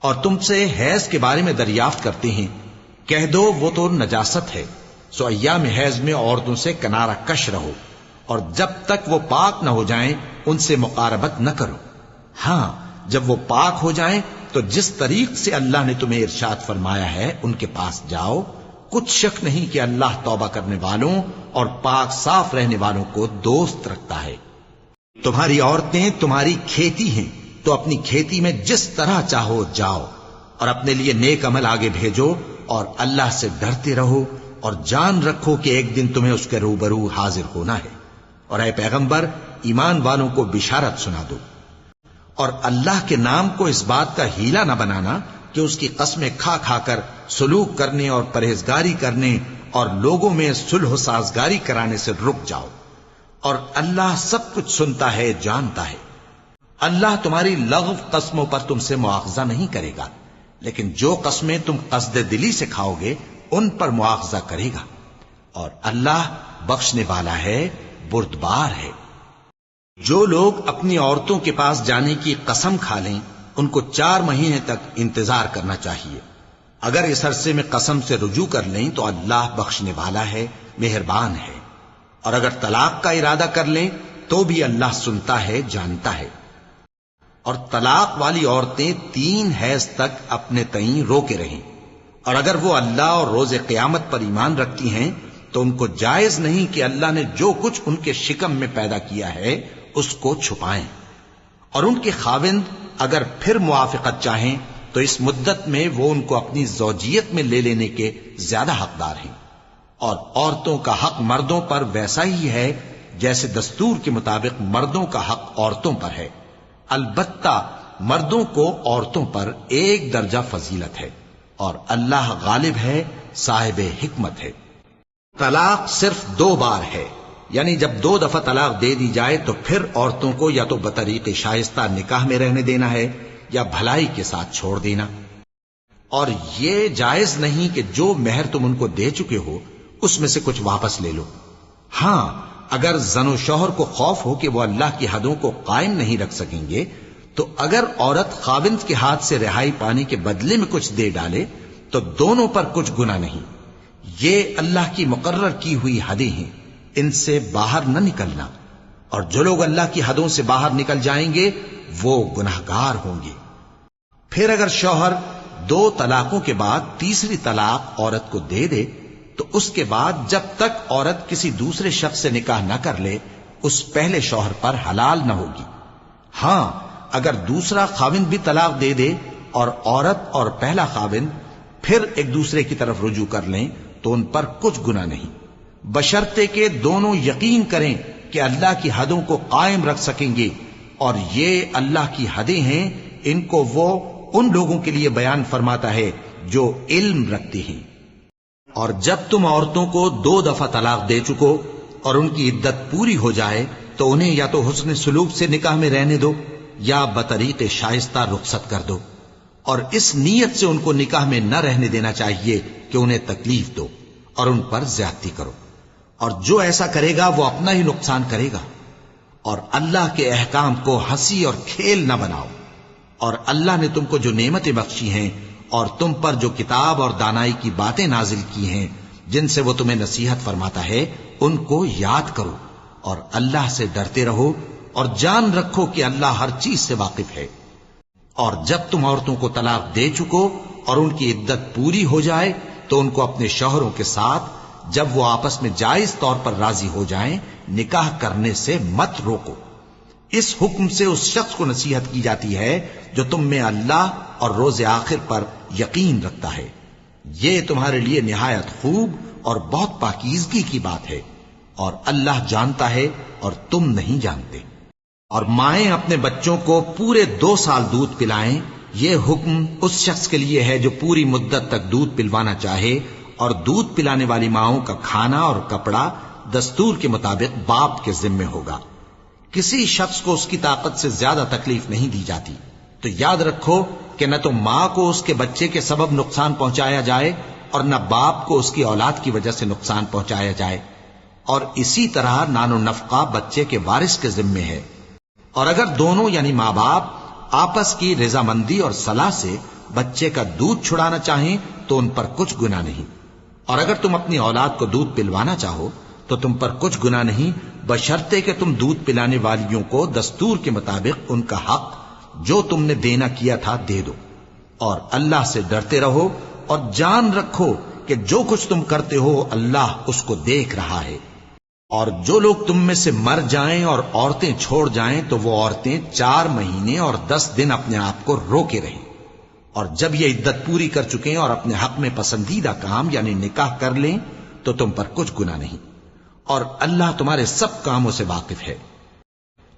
اور تم سے حیض کے بارے میں دریافت کرتے ہیں، کہہ دو وہ تو نجاست ہے، سو ایام حیض میں عورتوں سے کنارہ کش رہو، اور جب تک وہ پاک نہ ہو جائیں ان سے مقاربت نہ کرو۔ ہاں، جب وہ پاک ہو جائیں تو جس طریق سے اللہ نے تمہیں ارشاد فرمایا ہے ان کے پاس جاؤ۔ کچھ شک نہیں کہ اللہ توبہ کرنے والوں اور پاک صاف رہنے والوں کو دوست رکھتا ہے۔ تمہاری عورتیں تمہاری کھیتی ہیں، تو اپنی کھیتی میں جس طرح چاہو جاؤ، اور اپنے لیے نیک عمل آگے بھیجو، اور اللہ سے ڈرتے رہو، اور جان رکھو کہ ایک دن تمہیں اس کے روبرو حاضر ہونا ہے۔ اور اے پیغمبر، ایمان والوں کو بشارت سنا دو، اور اللہ کے نام کو اس بات کا ہیلا نہ بنانا کہ اس کی قسمیں کھا کھا کر سلوک کرنے اور پرہیزگاری کرنے اور لوگوں میں صلح و سازگاری کرانے سے رک جاؤ، اور اللہ سب کچھ سنتا ہے، جانتا ہے۔ اللہ تمہاری لغو قسموں پر تم سے مواخذہ نہیں کرے گا، لیکن جو قسمیں تم قصد دلی سے کھاؤ گے ان پر مواخذہ کرے گا، اور اللہ بخشنے والا ہے، بردبار ہے۔ جو لوگ اپنی عورتوں کے پاس جانے کی قسم کھا لیں ان کو 4 مہینے تک انتظار کرنا چاہیے۔ اگر اس عرصے میں قسم سے رجوع کر لیں تو اللہ بخشنے والا ہے، مہربان ہے۔ اور اگر طلاق کا ارادہ کر لیں تو بھی اللہ سنتا ہے، جانتا ہے۔ اور طلاق والی عورتیں 3 حیض تک اپنے تئیں روکے رہیں، اور اگر وہ اللہ اور روز قیامت پر ایمان رکھتی ہیں تو ان کو جائز نہیں کہ اللہ نے جو کچھ ان کے شکم میں پیدا کیا ہے اس کو چھپائیں۔ اور ان کے خاوند اگر پھر موافقت چاہیں تو اس مدت میں وہ ان کو اپنی زوجیت میں لے لینے کے زیادہ حقدار ہیں۔ اور عورتوں کا حق مردوں پر ویسا ہی ہے جیسے دستور کے مطابق مردوں کا حق عورتوں پر ہے، البتہ مردوں کو عورتوں پر 1 درجہ فضیلت ہے، اور اللہ غالب ہے، صاحب حکمت ہے۔ طلاق صرف 2 بار ہے، یعنی جب 2 دفعہ طلاق دے دی جائے تو پھر عورتوں کو یا تو بطریق شائستہ نکاح میں رہنے دینا ہے یا بھلائی کے ساتھ چھوڑ دینا۔ اور یہ جائز نہیں کہ جو مہر تم ان کو دے چکے ہو اس میں سے کچھ واپس لے لو۔ ہاں، اگر زن و شوہر کو خوف ہو کہ وہ اللہ کی حدوں کو قائم نہیں رکھ سکیں گے تو اگر عورت خاوند کے ہاتھ سے رہائی پانے کے بدلے میں کچھ دے ڈالے تو دونوں پر کچھ گناہ نہیں۔ یہ اللہ کی مقرر کی ہوئی حدیں ہیں، ان سے باہر نہ نکلنا، اور جو لوگ اللہ کی حدوں سے باہر نکل جائیں گے وہ گناہگار ہوں گے۔ پھر اگر شوہر 2 طلاقوں کے بعد تیسری طلاق عورت کو دے دے تو اس کے بعد جب تک عورت کسی دوسرے شخص سے نکاح نہ کر لے اس پہلے شوہر پر حلال نہ ہوگی۔ ہاں، اگر دوسرا خاوند بھی طلاق دے دے اور عورت اور پہلا خاوند پھر ایک دوسرے کی طرف رجوع کر لیں تو ان پر کچھ گناہ نہیں، بشرطے کہ دونوں یقین کریں کہ اللہ کی حدوں کو قائم رکھ سکیں گے، اور یہ اللہ کی حدیں ہیں، ان کو وہ ان لوگوں کے لیے بیان فرماتا ہے جو علم رکھتے ہیں۔ اور جب تم عورتوں کو 2 دفعہ طلاق دے چکو اور ان کی عدت پوری ہو جائے تو انہیں یا تو حسن سلوک سے نکاح میں رہنے دو یا بطریق شائستہ رخصت کر دو، اور اس نیت سے ان کو نکاح میں نہ رہنے دینا چاہیے کہ انہیں تکلیف دو اور ان پر زیادتی کرو، اور جو ایسا کرے گا وہ اپنا ہی نقصان کرے گا۔ اور اللہ کے احکام کو ہنسی اور کھیل نہ بناؤ، اور اللہ نے تم کو جو نعمتیں بخشی ہیں اور تم پر جو کتاب اور دانائی کی باتیں نازل کی ہیں جن سے وہ تمہیں نصیحت فرماتا ہے ان کو یاد کرو، اور اللہ سے ڈرتے رہو، اور جان رکھو کہ اللہ ہر چیز سے واقف ہے۔ اور جب تم عورتوں کو طلاق دے چکو اور ان کی عدت پوری ہو جائے تو ان کو اپنے شوہروں کے ساتھ جب وہ آپس میں جائز طور پر راضی ہو جائیں نکاح کرنے سے مت روکو۔ اس حکم سے اس شخص کو نصیحت کی جاتی ہے جو تم میں اللہ اور روز آخر پر یقین رکھتا ہے۔ یہ تمہارے لیے نہایت خوب اور بہت پاکیزگی کی بات ہے، اور اللہ جانتا ہے اور تم نہیں جانتے۔ اور مائیں اپنے بچوں کو پورے 2 سال دودھ پلائیں، یہ حکم اس شخص کے لیے ہے جو پوری مدت تک دودھ پلوانا چاہے، اور دودھ پلانے والی ماؤں کا کھانا اور کپڑا دستور کے مطابق باپ کے ذمے ہوگا۔ کسی شخص کو اس کی طاقت سے زیادہ تکلیف نہیں دی جاتی، تو یاد رکھو کہ نہ تو ماں کو اس کے بچے کے سبب نقصان پہنچایا جائے اور نہ باپ کو اس کی اولاد کی وجہ سے نقصان پہنچایا جائے، اور اسی طرح نان و نفقہ بچے کے وارث کے ذمے ہے۔ اور اگر دونوں یعنی ماں باپ آپس کی رضامندی اور صلاح سے بچے کا دودھ چھڑانا چاہیں تو ان پر کچھ گناہ نہیں، اور اگر تم اپنی اولاد کو دودھ پلوانا چاہو تو تم پر کچھ گناہ نہیں، بشرطے کہ تم دودھ پلانے والیوں کو دستور کے مطابق ان کا حق جو تم نے دینا کیا تھا دے دو، اور اللہ سے ڈرتے رہو اور جان رکھو کہ جو کچھ تم کرتے ہو اللہ اس کو دیکھ رہا ہے۔ اور جو لوگ تم میں سے مر جائیں اور عورتیں چھوڑ جائیں تو وہ عورتیں 4 مہینے اور 10 دن اپنے آپ کو روکے رہیں، اور جب یہ عدت پوری کر چکیں اور اپنے حق میں پسندیدہ کام یعنی نکاح کر لیں تو تم پر کچھ گناہ نہیں، اور اللہ تمہارے سب کاموں سے واقف ہے۔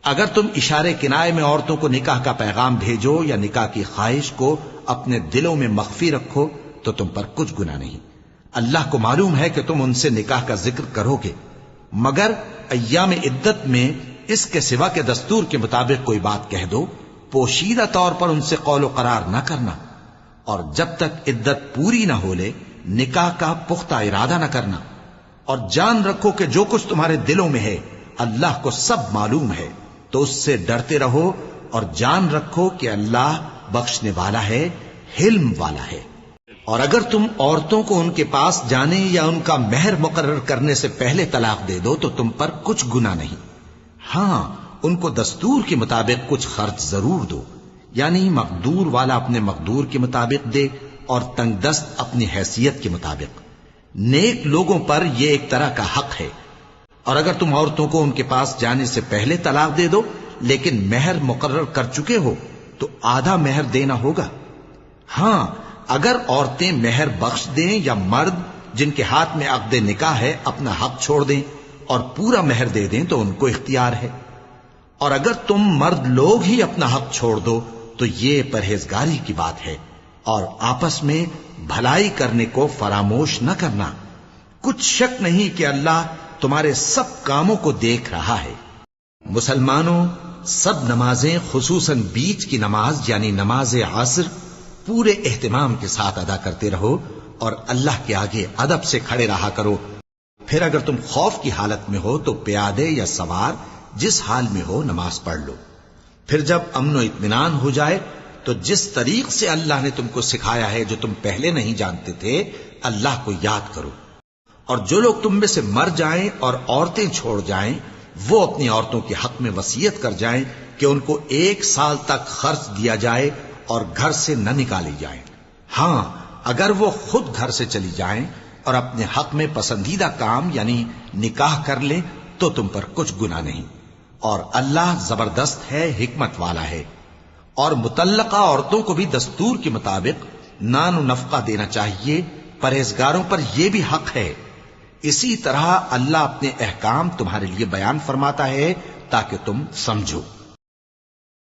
اگر تم اشارے کنائے میں عورتوں کو نکاح کا پیغام بھیجو یا نکاح کی خواہش کو اپنے دلوں میں مخفی رکھو تو تم پر کچھ گناہ نہیں، اللہ کو معلوم ہے کہ تم ان سے نکاح کا ذکر کرو گے، مگر ایام عدت میں اس کے سوا کے دستور کے مطابق کوئی بات کہہ دو، پوشیدہ طور پر ان سے قول و قرار نہ کرنا، اور جب تک عدت پوری نہ ہو لے نکاح کا پختہ ارادہ نہ کرنا، اور جان رکھو کہ جو کچھ تمہارے دلوں میں ہے اللہ کو سب معلوم ہے، تو اس سے ڈرتے رہو اور جان رکھو کہ اللہ بخشنے والا ہے، حلم والا ہے۔ اور اگر تم عورتوں کو ان کے پاس جانے یا ان کا مہر مقرر کرنے سے پہلے طلاق دے دو تو تم پر کچھ گناہ نہیں، ہاں ان کو دستور کے مطابق کچھ خرچ ضرور دو، یعنی مقدور والا اپنے مقدور کے مطابق دے اور تنگ دست اپنی حیثیت کے مطابق، نیک لوگوں پر یہ ایک طرح کا حق ہے۔ اور اگر تم عورتوں کو ان کے پاس جانے سے پہلے طلاق دے دو لیکن مہر مقرر کر چکے ہو تو آدھا مہر دینا ہوگا، ہاں اگر عورتیں مہر بخش دیں یا مرد جن کے ہاتھ میں عقد نکاح ہے اپنا حق چھوڑ دیں اور پورا مہر دے دیں تو ان کو اختیار ہے، اور اگر تم مرد لوگ ہی اپنا حق چھوڑ دو تو یہ پرہیزگاری کی بات ہے، اور آپس میں بھلائی کرنے کو فراموش نہ کرنا، کچھ شک نہیں کہ اللہ تمہارے سب کاموں کو دیکھ رہا ہے۔ مسلمانوں، سب نمازیں خصوصاً بیچ کی نماز یعنی نماز عصر پورے اہتمام کے ساتھ ادا کرتے رہو اور اللہ کے آگے ادب سے کھڑے رہا کرو، پھر اگر تم خوف کی حالت میں ہو تو پیادے یا سوار جس حال میں ہو نماز پڑھ لو، پھر جب امن و اطمینان ہو جائے تو جس طریق سے اللہ نے تم کو سکھایا ہے جو تم پہلے نہیں جانتے تھے اللہ کو یاد کرو، اور جو لوگ تم میں سے مر جائیں اور عورتیں چھوڑ جائیں وہ اپنی عورتوں کے حق میں وصیت کر جائیں کہ ان کو 1 سال تک خرچ دیا جائے اور گھر سے نہ نکالی جائیں، ہاں اگر وہ خود گھر سے چلی جائیں اور اپنے حق میں پسندیدہ کام یعنی نکاح کر لیں تو تم پر کچھ گناہ نہیں، اور اللہ زبردست ہے، حکمت والا ہے۔ اور مطلقہ عورتوں کو بھی دستور کے مطابق نان و نفقہ دینا چاہیے، پرہیزگاروں پر یہ بھی حق ہے۔ اسی طرح اللہ اپنے احکام تمہارے لیے بیان فرماتا ہے تاکہ تم سمجھو۔